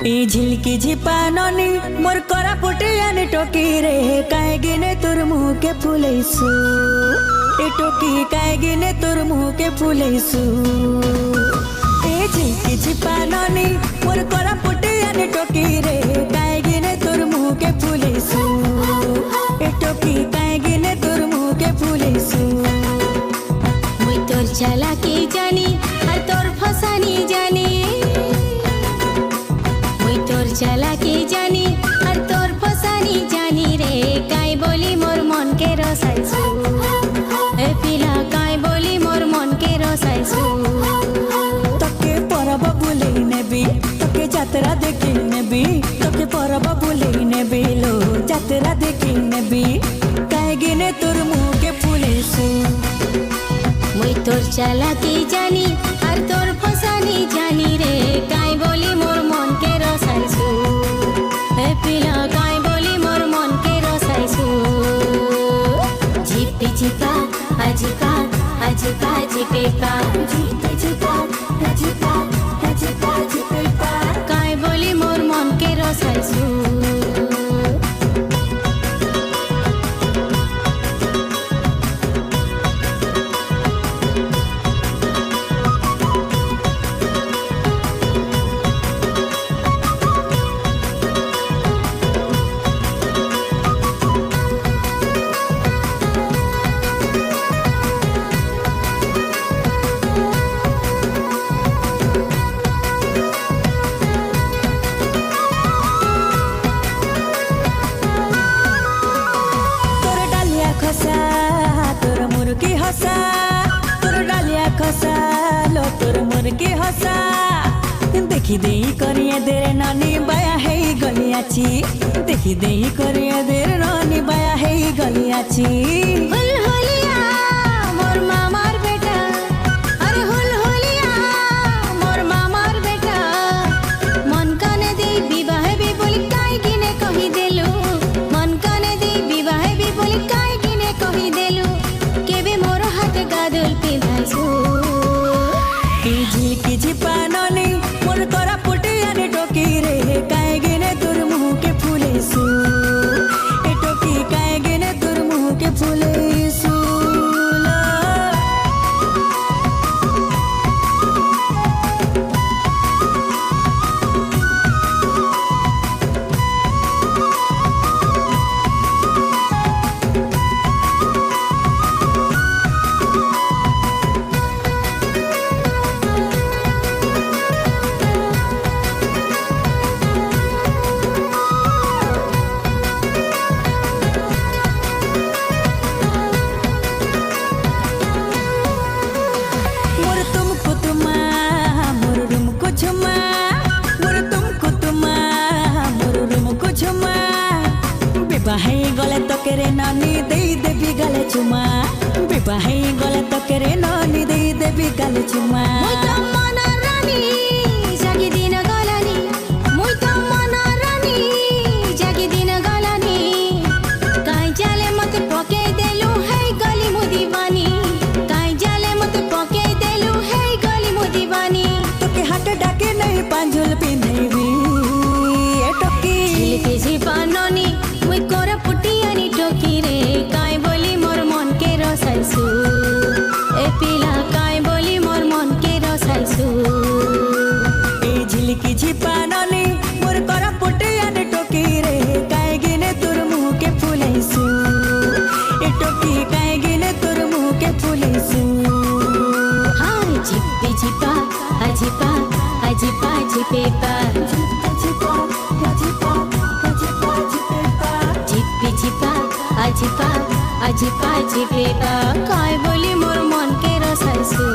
ई झिलकी झिपाननी मोर करा पुटियानी टोकी रे काय गिने तोर मुँह के फुलैसु ए टोकी काय गिने तोर मुँह के फुलैसु ए झिलकी झिपाननी मोर करा पुटियानी टोकी रे काय गिने तोर मुँह के फुलैसु ए टोकी काय गिने तोर मुँह के फुलैसु मुई तोर चालाकी जानी और तोर फसानी जानी चालाकी जानी और तोर फसानी जानी रे काय बोली मोर मन के रसाइसु ए पिला काय बोली मोर मन के रसाइसु तके परब बुलेई नेबी तके जात्रा देखी नेबी तके परब बुलेई नेबी लो जात्रा देखी नेबी काय गिने तोर मुँह के फुलैसु मुई तोर चालाकी जानी और तोर फसानी जानी रे काय बोली मोर मन के रसाइसु ए पिला काय बोली मोर मन के रसाइसु झिपी झिपा अजिपा अजिपा झिपेपा झिपी झिपा अजिपा अजिपा झिपेपा काय बोली मोर मन के रसाइसु तोर मुर्गी हसा तोर डालिया खसा लो तोर मुर्गी हसा देखी देई करिए देर नानी बाया है गलियाची देखी देई करिए देर नानी बाया है गलियाची हुलहुलिया मोर मामार बेटा अरे हुलहुलिया मोर मामार बेटा मन काने दे विवाह भी बोली काय गिने कही देलु मन काने दे विवाह भी बोली काय गिने कही देलु केबे मोर हाथ गादुल पिंधाइसु ई झिलकी झिपाननी मोर तोरा पुटियानी टोकी रे काय गिने तोर मुँह के फुलैसु ए टोकी काय गिने तोर मुँह के फुलैसु बिबाही गले तकेरे नानी दे देवी गले चुमा बिबाही गले तकेरे नानी दे देवी गले चुमा मुई तो मना रानी जागी दिन गलानी मुई तो मना रानी जागी दिन गलानी काय जाले मत पके देलु है गली मु दीवानी काय जाले मत पके देलु है गली मु दीवानी तोके हाथ डाके नहीं पांजुल पिंधेबी ए टोकी झिलकी झिपाननी मुई कोरा पुटियानी टोकी रे काय बोली मोर मन के रसाइसु ए पिला काय बोली मोर मन के रसाइसु ए झिलकी झिपाननी मोर कोरा पुटियानी टोकी रे काय गिने तोर मुँह के फुलैसु ए टोकी काय गिने तोर मुँह के फुलैसु हाय झिपी झिपा अजिपा अजिपा झिपेपा झिपा झिपा झिपा झिपेपा झिपी झिपा अजिपा अजिपा झिपेपा काय बोली मोर मन के रसाइसु।